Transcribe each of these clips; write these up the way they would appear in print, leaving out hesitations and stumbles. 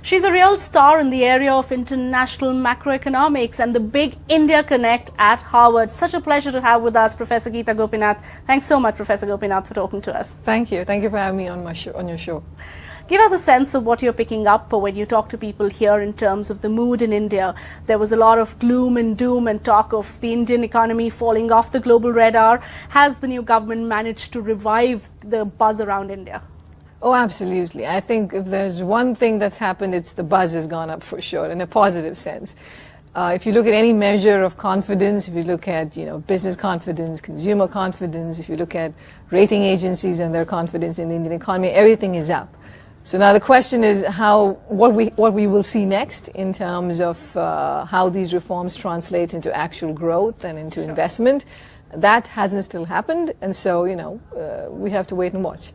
She's a real star in the area of international macroeconomics and the big India Connect at Harvard. Such a pleasure to have with us Professor Gita Gopinath. Thanks so much, Professor Gopinath, for talking to us. Thank you. Thank you for having me on your show. Give us a sense of what you're picking up when you talk to people here in terms of the mood in India. There was a lot of gloom and doom and talk of the Indian economy falling off the global radar. Has the new government managed to revive the buzz around India? Oh, absolutely. I think if there's one thing that's happened, it's the buzz has gone up for sure, in a positive sense. If you look at any measure of confidence, if you look at business confidence, consumer confidence, if you look at rating agencies and their confidence in the Indian economy, everything is up. So now the question is what we will see next in terms of how these reforms translate into actual growth and into investment. That hasn't still happened, and so we have to wait and watch.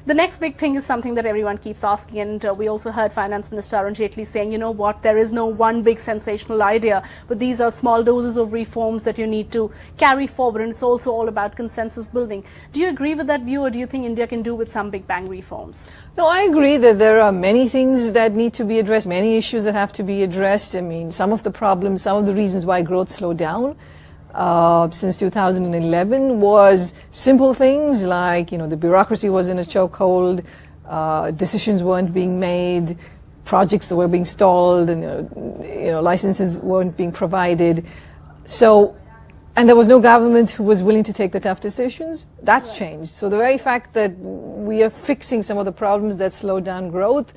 The next big thing is something that everyone keeps asking, and we also heard Finance Minister Arun Jaitley saying, there is no one big sensational idea, but these are small doses of reforms that you need to carry forward, and it's also all about consensus building. Do you agree with that view, or do you think India can do with some big bang reforms? No, I agree that there are many things that need to be addressed, many issues that have to be addressed. I mean, some of the problems, some of the reasons why growth slowed down since 2011 was simple things like, the bureaucracy was in a chokehold, decisions weren't being made, projects that were being stalled, and licenses weren't being provided. So, and there was no government who was willing to take the tough decisions. That's changed. So the very fact that we are fixing some of the problems that slowed down growth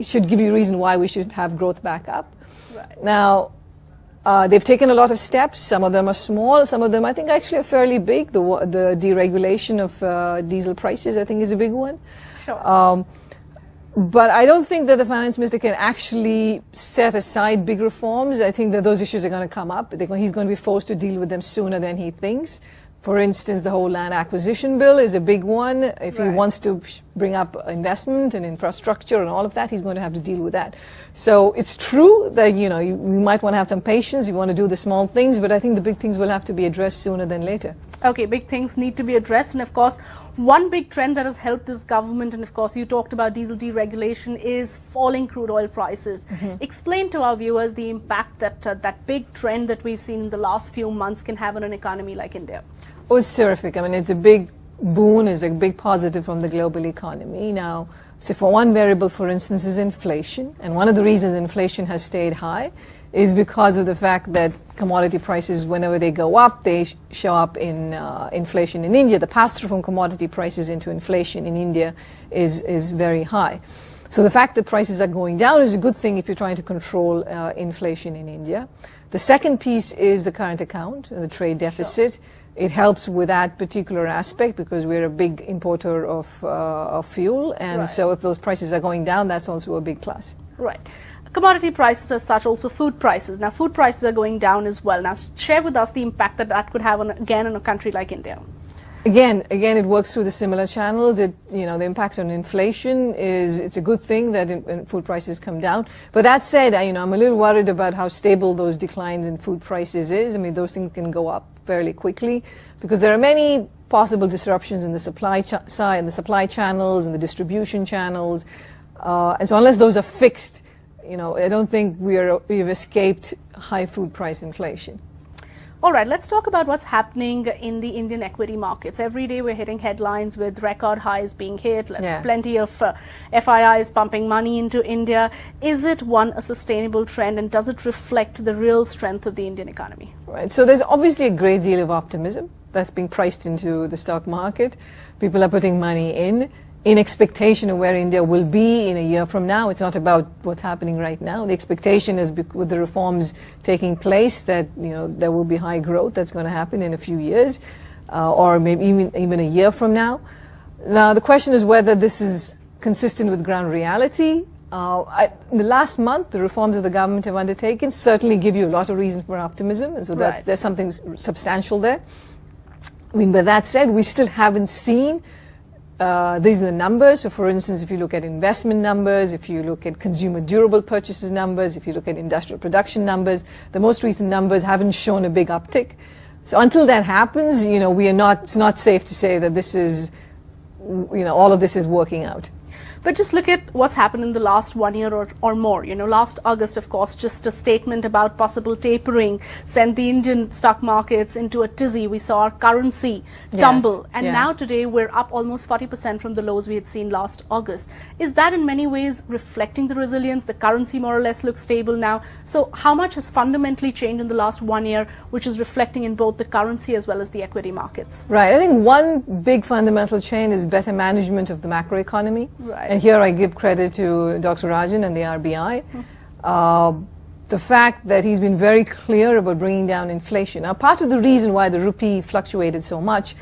should give you a reason why we should have growth back up. Right. Now, they've taken a lot of steps. Some of them are small. Some of them, I think, actually are fairly big. The deregulation of diesel prices, I think, is a big one. Sure. But I don't think that the finance minister can actually set aside big reforms. I think that those issues are going to come up. He's going to be forced to deal with them sooner than he thinks. For instance, the whole land acquisition bill is a big one. If he wants to bring up investment and infrastructure and all of that, he's going to have to deal with that. So it's true that, you might want to have some patience. You want to do the small things, but I think the big things will have to be addressed sooner than later. Okay, big things need to be addressed. And of course, one big trend that has helped this government, and of course you talked about diesel deregulation, is falling crude oil prices. Mm-hmm. Explain to our viewers the impact that that big trend that we've seen in the last few months can have on an economy like India. Oh, it's terrific. I mean, it's a big boon, it's a big positive from the global economy. Now, so for one variable, for instance, is inflation. And one of the reasons inflation has stayed high is because of the fact that commodity prices, whenever they go up, they show up in inflation in India. The pass-through from commodity prices into inflation in India is very high. So the fact that prices are going down is a good thing if you're trying to control inflation in India. The second piece is the current account, the trade deficit. Sure. It helps with that particular aspect because we're a big importer of fuel, and so if those prices are going down, that's also a big plus. Right. Commodity prices as such, also food prices. Now, food prices are going down as well. Now, share with us the impact that that could have on a country like India. Again, it works through the similar channels. The impact on inflation it's a good thing that food prices come down. But that said, I'm a little worried about how stable those declines in food prices is. I mean, those things can go up fairly quickly because there are many possible disruptions in the supply side, the supply channels and the distribution channels. And so unless those are fixed, I don't think we've escaped high food price inflation. All right, let's talk about what's happening in the Indian equity markets. Every day we're hitting headlines with record highs being hit. Plenty of FIIs pumping money into India. Is it a sustainable trend, and does it reflect the real strength of the Indian economy? Right, so there's obviously a great deal of optimism that's being priced into the stock market. People are putting money in expectation of where India will be in a year from now. It's not about what's happening right now. The expectation is with the reforms taking place that there will be high growth that's going to happen in a few years, or maybe even a year from now. Now the question is whether this is consistent with ground reality. In the last month, the reforms that the government have undertaken certainly give you a lot of reason for optimism, and so there's something substantial there. I mean, but that said, we still haven't seen these are the numbers. So for instance, if you look at investment numbers, if you look at consumer durable purchases numbers, if you look at industrial production numbers, the most recent numbers haven't shown a big uptick. So until that happens, it's not safe to say that this is, all of this is working out. But just look at what's happened in the last 1 year or more. You know, last August, of course, just a statement about possible tapering sent the Indian stock markets into a tizzy. We saw our currency tumble. And now today we're up almost 40% from the lows we had seen last August. Is that in many ways reflecting the resilience? The currency more or less looks stable now. So how much has fundamentally changed in the last 1 year, which is reflecting in both the currency as well as the equity markets? Right. I think one big fundamental change is better management of the macroeconomy. Right. And here I give credit to Dr. Rajan and the RBI. The fact that he's been very clear about bringing down inflation. Now, part of the reason why the rupee fluctuated so much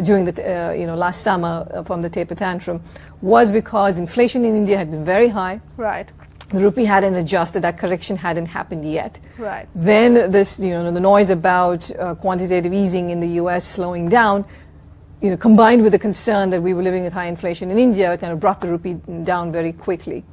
during the last summer from the taper tantrum was because inflation in India had been very high. Right. The rupee hadn't adjusted. That correction hadn't happened yet. Right. Then this, the noise about quantitative easing in the U.S. slowing down, combined with the concern that we were living with high inflation in India, kind of brought the rupee down very quickly.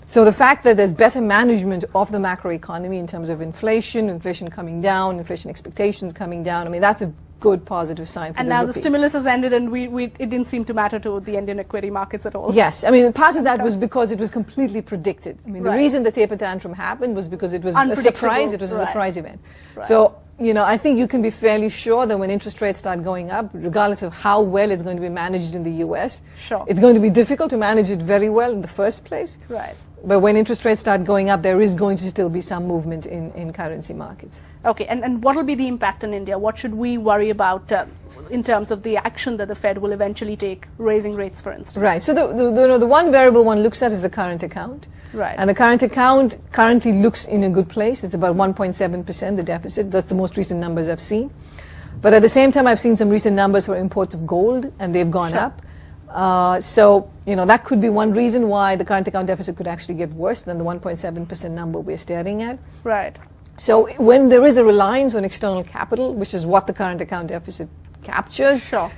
So the fact that there's better management of the macroeconomy in terms of inflation coming down, inflation expectations coming down, I mean, that's a good positive sign for and the now rupee. The stimulus has ended and it didn't seem to matter to the Indian equity markets at all. Yes, I mean, part of that was because it was completely predicted. I mean, the Right. reason the taper tantrum happened was because it was a surprise. It was a Right. surprise event. Right. So, I think you can be fairly sure that when interest rates start going up, regardless of how well it's going to be managed in the US, Sure. it's going to be difficult to manage it very well in the first place. Right. But when interest rates start going up, there is going to still be some movement in currency markets. Okay, and what will be the impact in India? What should we worry about in terms of the action that the Fed will eventually take, raising rates, for instance? Right. So the one variable one looks at is the current account. Right. And the current account currently looks in a good place. It's about 1.7%, the deficit. That's the most recent numbers I've seen. But at the same time, I've seen some recent numbers for imports of gold, and they've gone Sure. up. So, that could be one reason why the current account deficit could actually get worse than the 1.7% number we're staring at. Right. So when there is a reliance on external capital, which is what the current account deficit captures, Sure.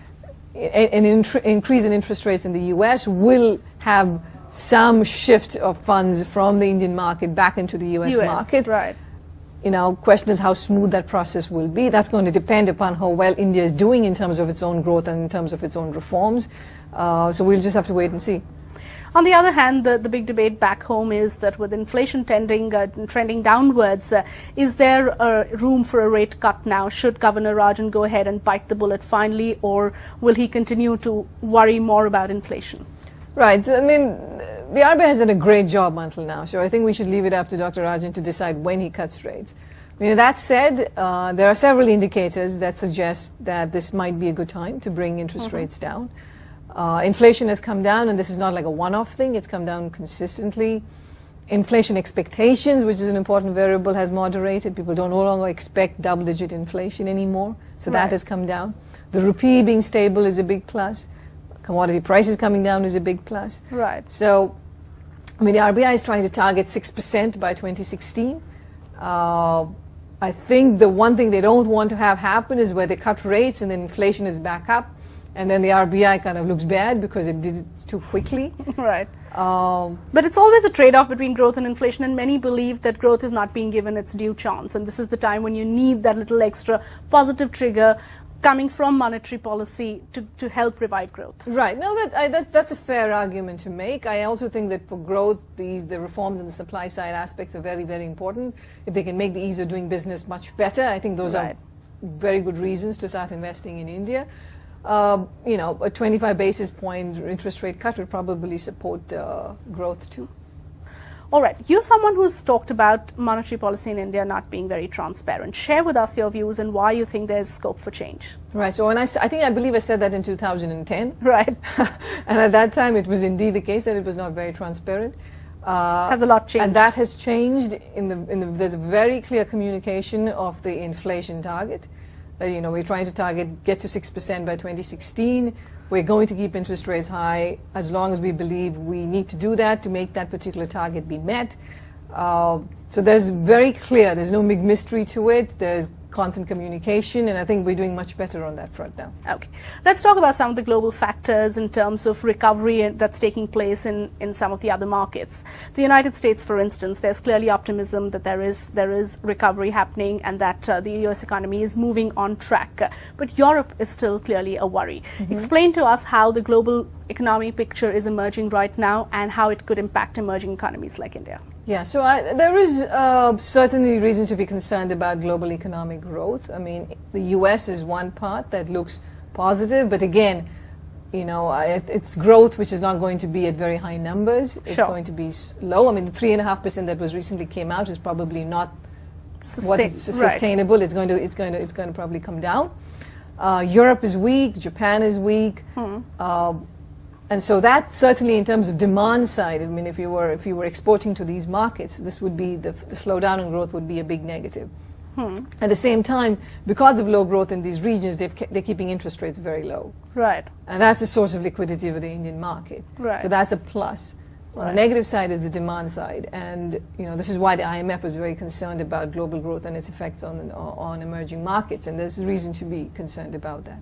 an increase in interest rates in the US will have some shift of funds from the Indian market back into the US market. Right. Question is how smooth that process will be. That's going to depend upon how well India is doing in terms of its own growth and in terms of its own reforms. So we'll just have to wait and see. On the other hand, the big debate back home is that with inflation trending downwards, is there room for a rate cut now? Should Governor Rajan go ahead and bite the bullet finally, or will he continue to worry more about inflation? Right. I mean, the RBI has done a great job until now, so I think we should leave it up to Dr. Rajan to decide when he cuts rates. That said, there are several indicators that suggest that this might be a good time to bring interest rates down. Inflation has come down, and this is not like a one-off thing. It's come down consistently. Inflation expectations, which is an important variable, has moderated. People no longer expect double-digit inflation anymore, so that has come down. The rupee being stable is a big plus. Commodity prices coming down is a big plus. Right. So, the RBI is trying to target 6% by 2016. I think the one thing they don't want to have happen is where they cut rates and then inflation is back up, and then the RBI kind of looks bad because it did it too quickly. Right. But it's always a trade-off between growth and inflation, and many believe that growth is not being given its due chance, and this is the time when you need that little extra positive trigger coming from monetary policy to help revive growth. Right. No, that's a fair argument to make. I also think that for growth, the reforms and the supply side aspects are very, very important. If they can make the ease of doing business much better, I think those are very good reasons to start investing in India. A 25 basis point interest rate cut would probably support growth too. All right, you're someone who's talked about monetary policy in India not being very transparent. Share with us your views and why you think there's scope for change. Right, so I believe I said that in 2010. Right. And at that time it was indeed the case that it was not very transparent. Has a lot changed. And that has changed. There's a very clear communication of the inflation target. We're trying to get to 6% by 2016. We're going to keep interest rates high as long as we believe we need to do that to make that particular target be met. So there's there's no big mystery to it. There's constant communication, and I think we're doing much better on that front now. Okay. Let's talk about some of the global factors in terms of recovery that's taking place in some of the other markets. The United States, for instance, there's clearly optimism that there is recovery happening and that the US economy is moving on track. But Europe is still clearly a worry. Explain to us how the global economy picture is emerging right now and how it could impact emerging economies like India? Yeah, so there is certainly reason to be concerned about global economic growth. I mean, the US is one part that looks positive, but again, you know, it's growth which is not going to be at very high numbers. It's Sure. going to be low. I mean, the 3.5% that was recently came out is probably not sustainable. It's going to probably come down. Europe is weak. Japan is weak. And so that certainly in terms of demand side, I mean, if you were exporting to these markets, this would be the slowdown in growth would be a big negative. At the same time, because of low growth in these regions, they're keeping interest rates very low. Right. And that's a source of liquidity for the Indian market. Right. So that's a plus. On the negative side is the demand side. And you know, this is why the IMF was very concerned about global growth and its effects on emerging markets. And there's reason to be concerned about that.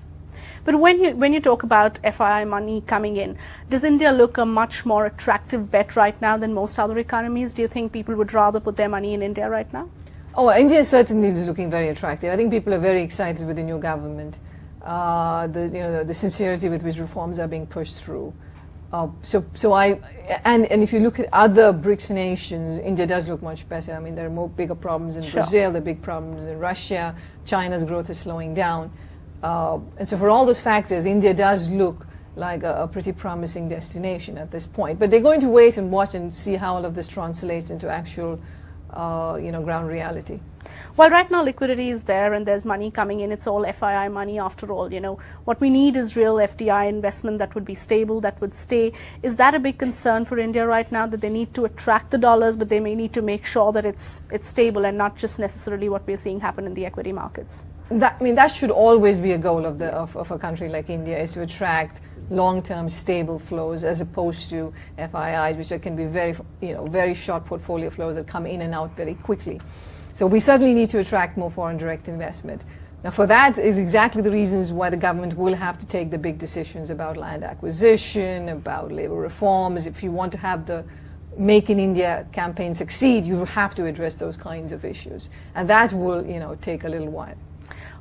But when you talk about FII money coming in, does India look a much more attractive bet right now than most other economies? Do you think people would rather put their money in India right now? Oh, India certainly is looking very attractive. I think people are very excited with the new government. The sincerity with which reforms are being pushed through. And if you look at other BRICS nations, India does look much better. I mean, there are bigger problems in Brazil, there are big problems in Russia. China's growth is slowing down. And so for all those factors, India does look like a pretty promising destination at this point. But they're going to wait and watch and see how all of this translates into actual, ground reality. Well, right now liquidity is there and there's money coming in. It's all FII money after all. You know, what we need is real FDI investment that would be stable, that would stay. Is that a big concern for India right now, that they need to attract the dollars, but they may need to make sure that it's stable and not just necessarily what we're seeing happen in the equity markets? That should always be a goal of a country like India, is to attract long-term stable flows as opposed to FIIs, which can be very short portfolio flows that come in and out very quickly. So we certainly need to attract more foreign direct investment. Now, for that is exactly the reasons why the government will have to take the big decisions about land acquisition, about labor reforms. If you want to have the Make in India campaign succeed, you have to address those kinds of issues. And that will, take a little while.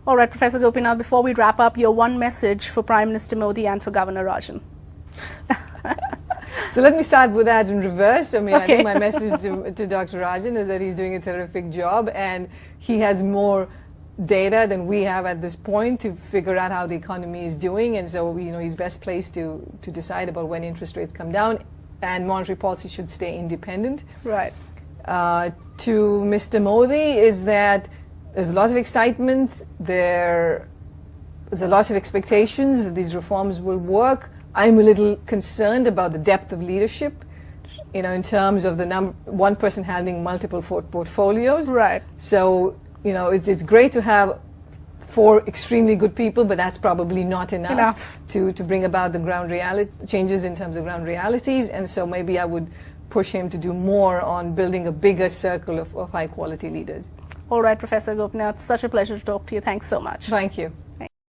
All right, Professor Gopinath, before we wrap up, your one message for Prime Minister Modi and for Governor Rajan. So let me start with that in reverse. I mean, Okay. I think my message to Dr. Rajan is that he's doing a terrific job, and he has more data than we have at this point to figure out how the economy is doing, and so he's best placed to decide about when interest rates come down, and monetary policy should stay independent. Right. To Mr. Modi is that there's a lot of excitement, there's a lot of expectations that these reforms will work. I'm a little concerned about the depth of leadership, in terms of the one person handling multiple portfolios. Right. So, it's great to have 4 extremely good people, but that's probably not enough. To bring about the ground changes in terms of ground realities. And so maybe I would push him to do more on building a bigger circle of high quality leaders. All right, Professor Gopinath, such a pleasure to talk to you. Thanks so much. Thank you.